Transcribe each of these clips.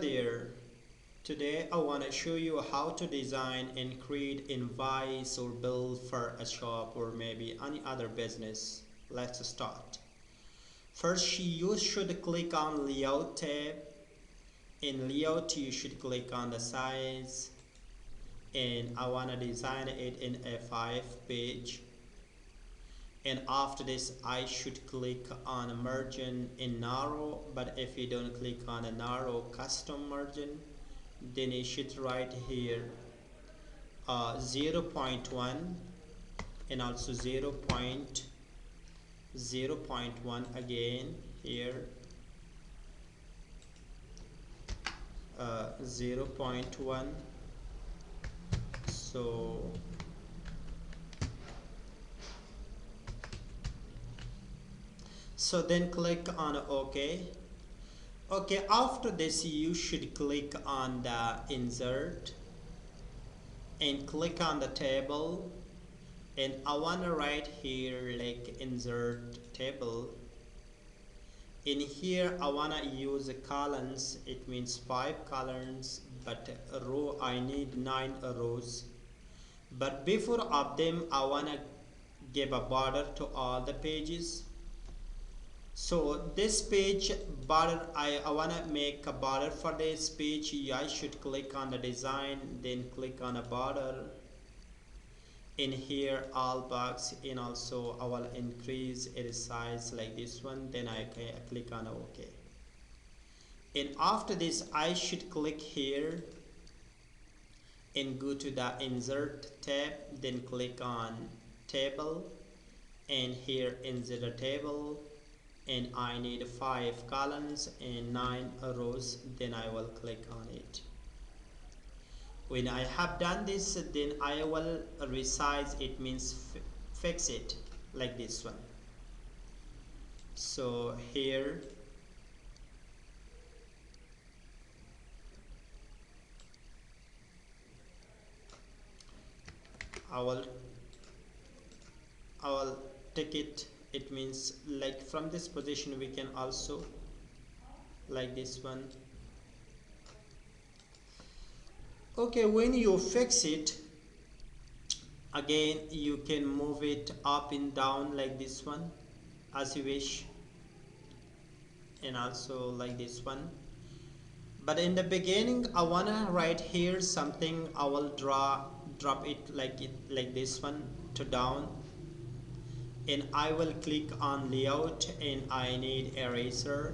There, today I want to show you how to design and create invoice or bill for a shop or maybe any other business. Let's start. First, you should click on layout tab. In layout you should click on the size, and I want to design it in a 5 page. And after this I should click on margin in narrow, but if you don't click on a narrow custom margin, then you should write here 0.1 and also 0.1 again here 0.1. So then click on OK. After this you should click on the insert and click on the table, and I want to write here like insert table. In here I want to use columns, it means 5 columns, but row I need 9 rows. But before of them I want to give a border to all the pages. So this page border, I want to make a border for this page. I should click on the design, then click on a border. In here all box, and also I will increase its size like this one, then I can click on OK. And after this I should click here and go to the insert tab, then click on table, and here insert a table, and I need 5 columns and 9 rows, then I will click on it. When I have done this, then I will resize, it means fix it like this one. So here I will take it, it means like from this position we can also like this one. Okay, when you fix it again you can move it up and down like this one as you wish, and also like this one. But in the beginning I want to write here something. I will drop it like this one to down, and I will click on layout, and I need eraser,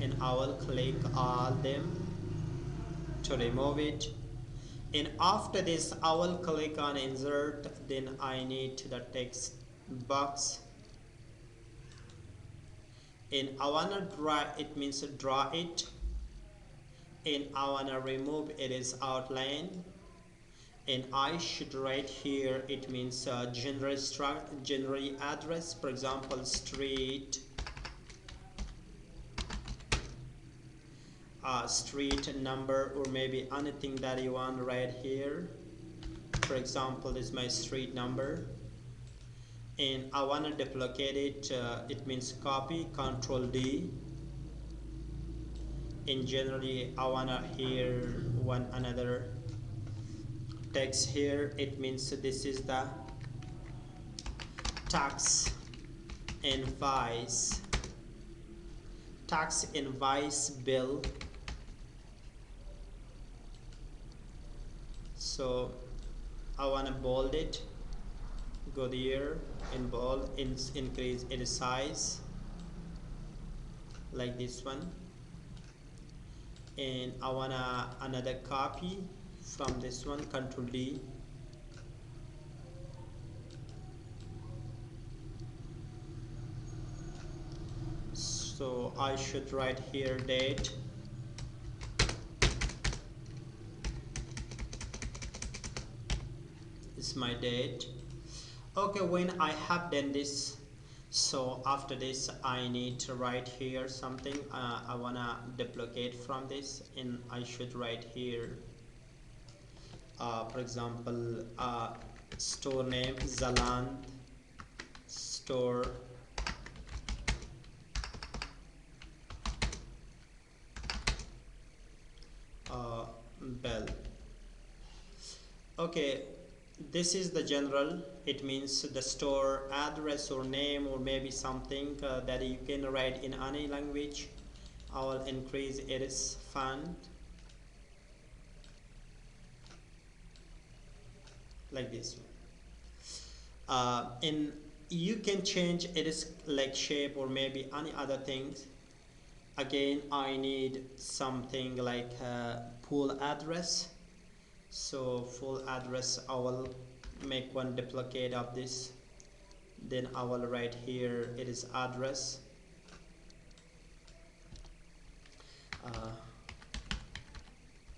and I will click all them to remove it. And after this I will click on insert, then I need the text box, and I want to draw it, means draw it, and I want to remove its outline, and I should write here, it means general address, for example street number, or maybe anything that you want to write here. For example, this is my street number, and I want to duplicate it, it means copy, Control D. And generally I want to here one another text here, it means this is the tax invoice bill. So I want to bold it, go there and bold, increase its size like this one, and I want another copy from this one, Control D. So I should write here date, this is my date. Okay, when I have done this, so after this I need to write here something. I wanna duplicate from this, and I should write here for example store name Zaland store Okay, this is the general. It means the store address or name or maybe something that you can write in any language. I will increase its font like this one. In you can change its like shape or maybe any other things. Again, I need something like full address. So full address, I will make one duplicate of this, then I will write here it is address,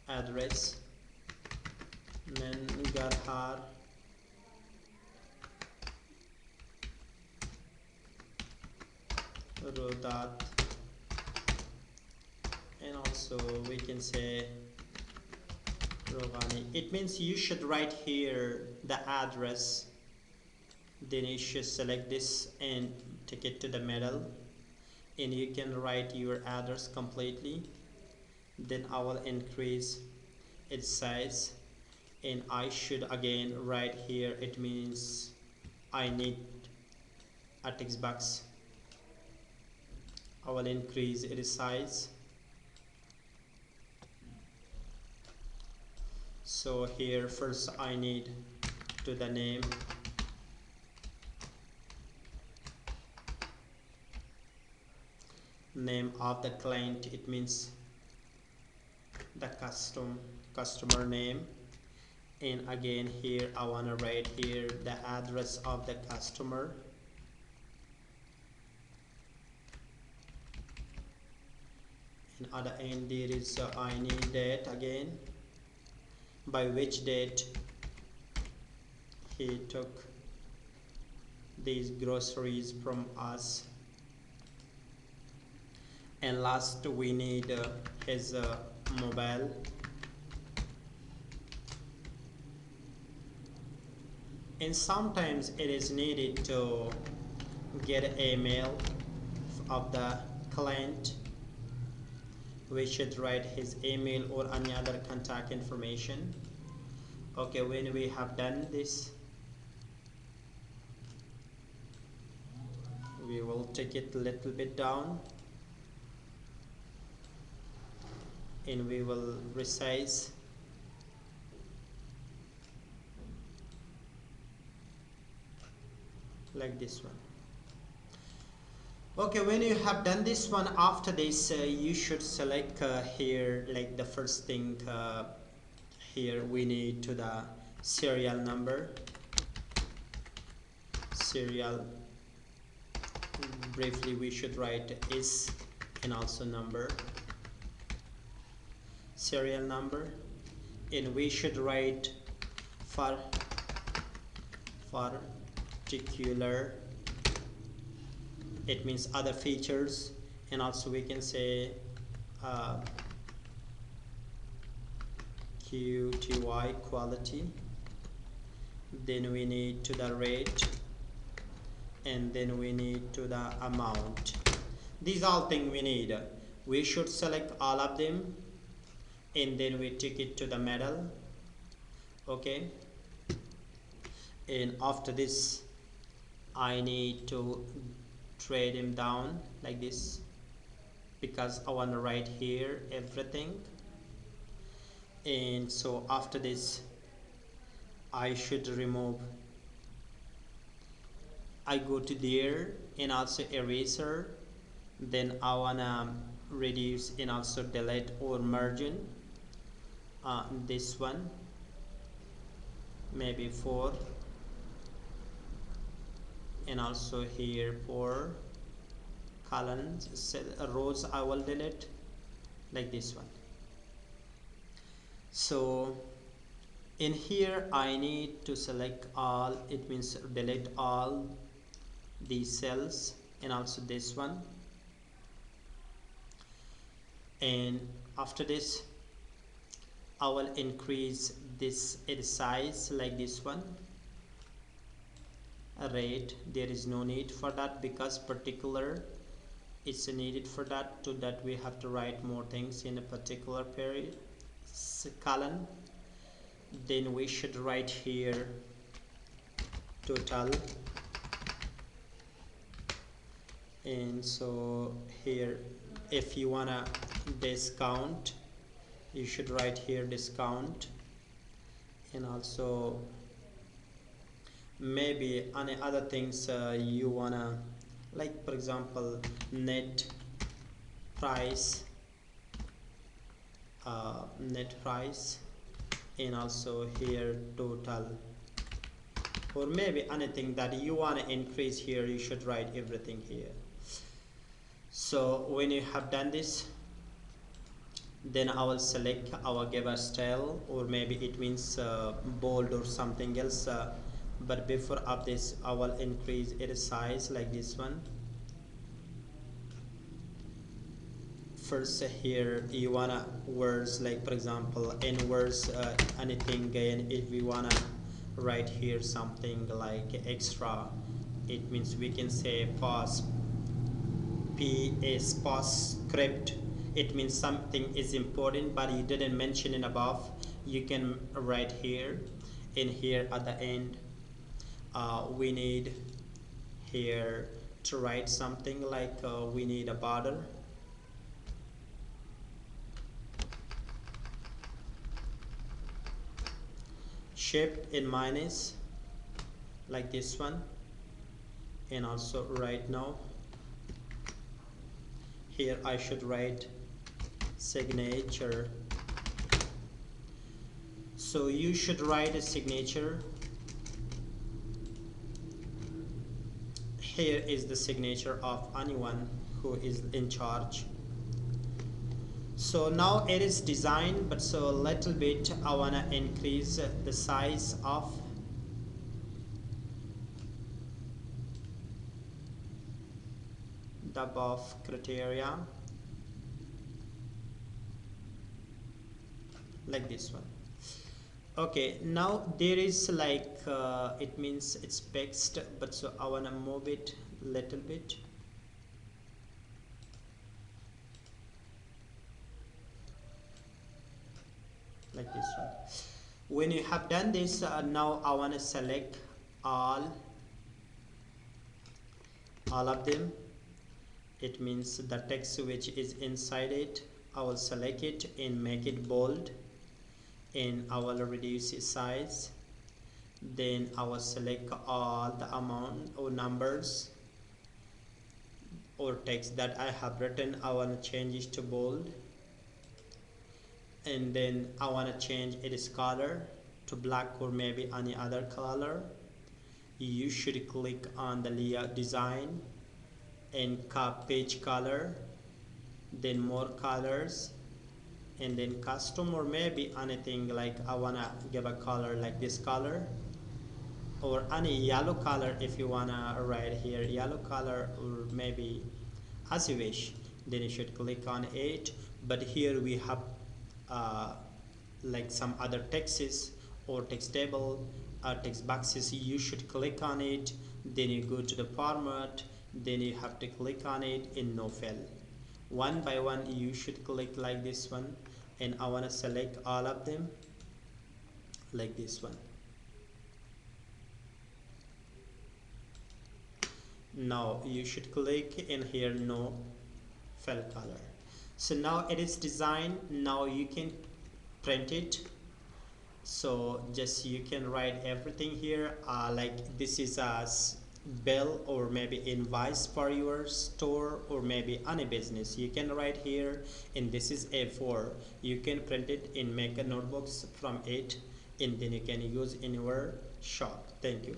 address Mengarhar Rodat, and also we can say Rovani. It means you should write here the address, then you should select this and take it to the middle, and you can write your address completely. Then I will increase its size, and I should again write here, it means I need a text box. I will increase its size. So here first I need to the name, name of the client, it means the customer name, and again here I want to write here the address of the customer, and at the end there is I need date again, by which date he took these groceries from us, and last we need his mobile, and sometimes it is needed to get an email of the client. We should write his email or any other contact information. Okay, when we have done this, we will take it a little bit down, and we will resize. Like this one. Okay, when you have done this one, after this you should select here like the first thing here we need to the serial number, serial, briefly we should write is and also number, serial number, and we should write for particular, it means other features, and also we can say QTY quality, then we need to the rate, and then we need to the amount. These all things we need. We should select all of them, and then we take it to the middle. Okay, and after this I need to trade him down like this, because I want to write here everything. And so after this I should remove, I go to there and also eraser, then I wanna reduce and also delete or margin this one, maybe 4, and also here 4 columns, rows I will delete like this one. So in here I need to select all, it means delete all these cells and also this one, and after this I will increase this size like this one. Rate, there is no need for that because particular it's needed for that, to that we have to write more things in a particular period column. then we should write here total, and so here if you wanna discount, you should write here discount, and also maybe any other things you wanna, like for example net price, and also here total, or maybe anything that you want to increase here, you should write everything here. So when you have done this, then I will select our giver style, or maybe it means bold or something else, but before of this I will increase its size like this one. First here you wanna words, like for example in words anything, and if we wanna write here something like extra, it means we can say postscript. It means something is important but you didn't mention it above, you can write here. And here at the end we need here to write something like we need a border, shift in minus like this one, and also right now here I should write signature. So you should write a signature. Here is the signature of anyone who is in charge. So now it is designed, but so a little bit I wanna increase the size of the above criteria like this one. Okay, now there is like it means it's fixed, but so I wanna move it little bit. Like this one. When you have done this, now I want to select all of them. It means the text which is inside it, I will select it and make it bold, and I will reduce its size. Then I will select all the amount or numbers or text that I have written, I want to change it to bold. And then I want to change its color to black or maybe any other color. You should click on the layout design and page color, then more colors, and then custom, or maybe anything like I want to give a color like this color, or any yellow color if you want to write here yellow color, or maybe as you wish. Then you should click on it. But here we have like some other texts or text table text boxes. You should click on it, then you go to the format, then you have to click on it in no fill. One by one you should click like this one, and I want to select all of them like this one. Now you should click in here no fill color. So now it is designed. Now you can print it. So just you can write everything here like this is a bill or maybe invoice for your store or maybe any business. You can write here, and this is A4. You can print it and make a notebooks from it, and then you can use in your shop. Thank you.